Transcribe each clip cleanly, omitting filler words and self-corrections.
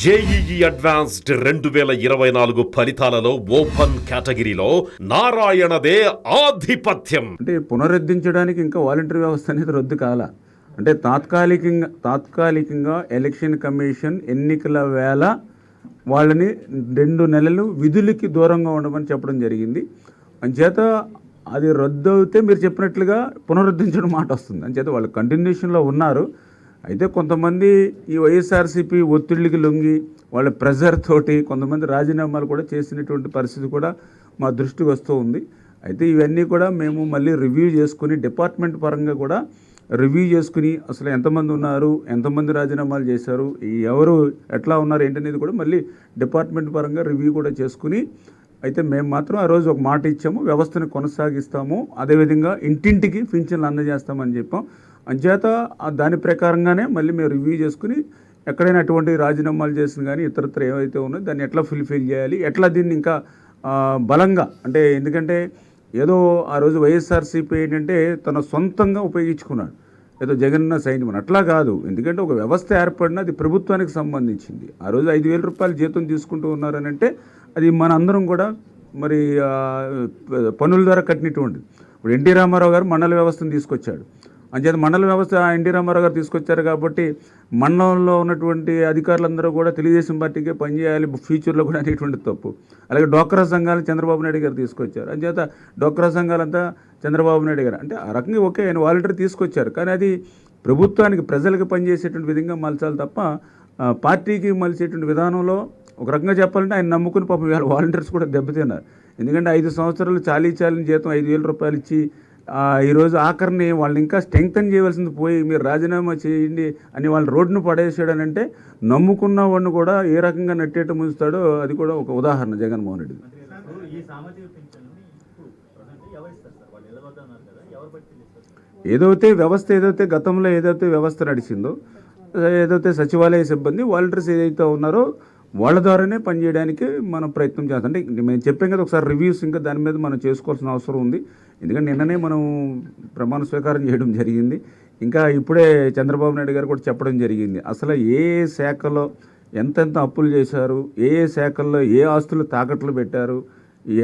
JEE advanced 2024 ఫలితాలలో open కేటగిరీలో నారాయణదే ఆధిపత్యం. అంటే పునరుద్ధరించడానికి ఇంకా వాలంటరీ వ్యవస్థ అనేది రద్దు కాల. అంటే తాత్కాలికంగా ఎలక్షన్ కమిషన్ ఎన్నికల వేళ వాళ్ళని 2 నెలలు విధులకి దూరంగా ఉండమని చెప్పడం జరిగింది. అంచేత అది రద్దు అవుతే మీరు చెప్పినట్లుగా పునరుద్ధరించడం మాట వస్తుంది. అంచేత వాళ్ళు కంటిన్యూషన్లో ఉన్నారు. అయితే కొంతమంది ఈ వైఎస్ఆర్సీపీ ఒత్తిళ్ళకి లొంగి వాళ్ళ ప్రెజర్ తోటి కొంతమంది రాజీనామాలు కూడా చేసినటువంటి పరిస్థితి కూడా మా దృష్టికి వస్తూ ఉంది. అయితే ఇవన్నీ కూడా మేము మళ్ళీ రివ్యూ చేసుకుని డిపార్ట్మెంట్ పరంగా కూడా రివ్యూ చేసుకుని అసలు ఎంతమంది ఉన్నారు, ఎంతమంది రాజీనామాలు చేశారు, ఎవరు ఎట్లా ఉన్నారు ఏంటనేది కూడా మళ్ళీ డిపార్ట్మెంట్ పరంగా రివ్యూ కూడా చేసుకుని అయితే మేము మాత్రం ఆ రోజు ఒక మాట ఇచ్చాము, వ్యవస్థను కొనసాగిస్తాము, అదేవిధంగా ఇంటింటికి పింఛన్లు అందజేస్తామని చెప్పాం. అంచేత దాని ప్రకారంగానే మళ్ళీ మేము రివ్యూ చేసుకుని ఎక్కడైనా అటువంటి రాజీనామాలు చేసిన కానీ ఇతరత్ర ఏవైతే ఉన్నాయో దాన్ని ఎట్లా ఫుల్ఫిల్ చేయాలి, ఎట్లా దీన్ని ఇంకా బలంగా అంటే ఎందుకంటే ఏదో ఆ రోజు వైఎస్ఆర్సీపీ ఏంటంటే తన సొంతంగా ఉపయోగించుకున్నాడు, ఏదో జగన్న సైన్యం అట్లా కాదు. ఎందుకంటే ఒక వ్యవస్థ ఏర్పడిన అది ప్రభుత్వానికి సంబంధించింది. ఆ రోజు 5,000 రూపాయలు జీతం తీసుకుంటూ ఉన్నారని అంటే అది మన అందరం కూడా మరి పనుల ద్వారా కట్టినటువంటిది. ఇప్పుడు ఎన్టీ రామారావు గారు మండల వ్యవస్థను తీసుకొచ్చాడు. అంచేత మండల వ్యవస్థ ఎన్టీ రామారావు గారు తీసుకొచ్చారు కాబట్టి మండలంలో ఉన్నటువంటి అధికారులందరూ కూడా తెలుగుదేశం పార్టీకే పనిచేయాలి ఫ్యూచర్లో కూడా అనేటువంటి తప్పు. అలాగే డోక్రా సంఘాలు చంద్రబాబు నాయుడు గారు తీసుకొచ్చారు. అంచేత డోక్రా సంఘాలంతా చంద్రబాబు నాయుడు గారు అంటే ఆ రకంగా ఓకే ఆయన వాలంటీర్ తీసుకొచ్చారు, కానీ అది ప్రభుత్వానికి ప్రజలకు పనిచేసేటువంటి విధంగా మలచాలి తప్ప పార్టీకి మలిచేటువంటి విధానంలో ఒక రకంగా చెప్పాలంటే ఆయన నమ్ముకుని పాపం ఇవాళ వాలంటీర్స్ కూడా దెబ్బతిన్నారు. ఎందుకంటే 5 సంవత్సరాలు చాలీ జీతం 5,000 రూపాయలు ఇచ్చి ఈరోజు ఆఖరిని వాళ్ళని ఇంకా స్ట్రెంగ్తన్ చేయవలసింది పోయి మీరు రాజీనామా చేయండి అని వాళ్ళు రోడ్డును పడేసాడని అంటే నమ్ముకున్న వాడిని కూడా ఏ రకంగా నట్టేట ముంచుతాడో అది కూడా ఒక ఉదాహరణ జగన్మోహన్ రెడ్డి. ఏదైతే గతంలో ఏదైతే వ్యవస్థ నడిచిందో ఏదైతే సచివాలయ సిబ్బంది వాలంటీర్స్ ఏదైతే ఉన్నారో వాళ్ళ ద్వారానే పనిచేయడానికి మనం ప్రయత్నం చేస్తాం. అంటే మేము చెప్పాం కదా ఒకసారి రివ్యూస్ ఇంకా దాని మీద మనం చేసుకోవాల్సిన అవసరం ఉంది. ఎందుకంటే నిన్ననే మనం ప్రమాణ స్వీకారం చేయడం జరిగింది. ఇంకా ఇప్పుడే చంద్రబాబు నాయుడు గారు కూడా చెప్పడం జరిగింది అసలు ఏ శాఖలో ఎంతెంత అప్పులు చేశారు, ఏ శాఖల్లో ఏ ఆస్తులు తాకట్లు పెట్టారు,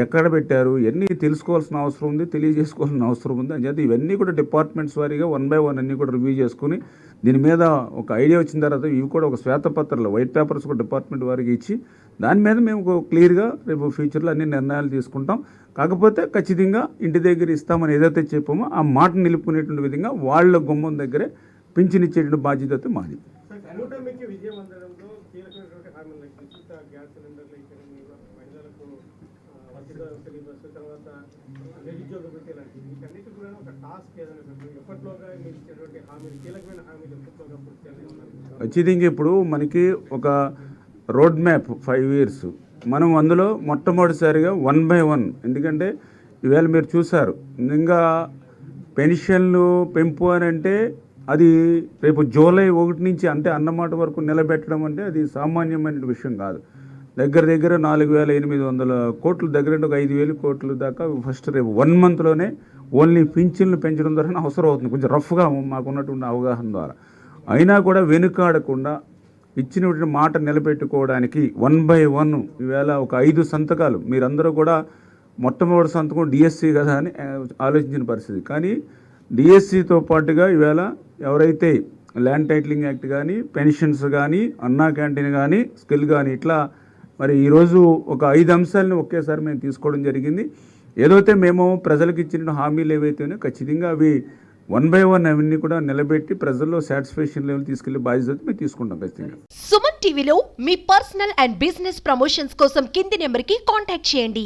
ఎక్కడ పెట్టారు, ఇవన్నీ తెలుసుకోవాల్సిన అవసరం ఉంది, తెలియజేసుకోవాల్సిన అవసరం ఉంది. అని చెప్పి ఇవన్నీ కూడా డిపార్ట్మెంట్స్ వారీగా 1 by 1 అన్నీ కూడా రివ్యూ చేసుకుని దీని మీద ఒక ఐడియా వచ్చిన తర్వాత ఇవి కూడా ఒక శ్వేతపత్రాలు వైట్ పేపర్స్ కూడా డిపార్ట్మెంట్ వారికి ఇచ్చి దాని మీద మేము క్లియర్గా రేపు ఫ్యూచర్లో అన్ని నిర్ణయాలు తీసుకుంటాం. కాకపోతే ఖచ్చితంగా ఇంటి దగ్గర ఇస్తామని ఏదైతే చెప్పామో ఆ మాట నిలుపుకునేటువంటి విధంగా వాళ్ళ గుమ్మం దగ్గరే పింఛన్ ఇచ్చేటువంటి బాధ్యత అయితే మాది. ఖచ్చితంగా ఇప్పుడు మనకి ఒక రోడ్ మ్యాప్ 5 years మనం అందులో మొట్టమొదటిసారిగా 1 by 1 ఎందుకంటే ఈవేళ మీరు చూసారు ఇంకా పెన్షన్లు పెంపు అని అంటే అది రేపు జూలై 1 నుంచి అంటే అన్నమాట వరకు నిలబెట్టడం అంటే అది సామాన్యమైన విషయం కాదు. దగ్గర 4,800 కోట్లు దగ్గర ఒక 5,000 కోట్ల దాకా ఫస్ట్ రేపు 1 monthలోనే ఓన్లీ పింఛన్లు పెంచడం ద్వారా అవసరం అవుతుంది. కొంచెం రఫ్గా మాకున్నటువంటి అవగాహన ద్వారా అయినా కూడా వెనుకాడకుండా ఇచ్చినటువంటి మాట నిలబెట్టుకోవడానికి 1 by 1 ఈవేళ ఒక 5 సంతకాలు మీరందరూ కూడా మొట్టమొదటి సంతకం డిఎస్సి కదా అని ఆలోచించిన పరిస్థితి. కానీ డిఎస్సితో పాటుగా ఈవేళ ఎవరైతే ల్యాండ్ టైటిలింగ్ యాక్ట్ కానీ పెన్షన్స్ కానీ అన్నా క్యాంటీన్ కానీ స్కిల్ కానీ ఇట్లా మరి ఈరోజు ఒక 5 అంశాలను ఒకేసారి మేము తీసుకోవడం జరిగింది. ఏదైతే మేము ప్రజలకు ఇచ్చిన హామీలు ఏవైతేనో ఖచ్చితంగా అవి 1 by 1 అవన్నీ కూడా నిలబెట్టి ప్రజల్లో సాటిస్ఫాక్షన్ లెవెల్ తీసుకెళ్లే బాధ్యత మేము తీసుకుంటాం ఖచ్చితంగా. సుమన్ టీవీలో మీ పర్సనల్ అండ్ బిజినెస్ ప్రమోషన్స్ కోసం కింది నెంబర్కి కాంటాక్ట్ చేయండి.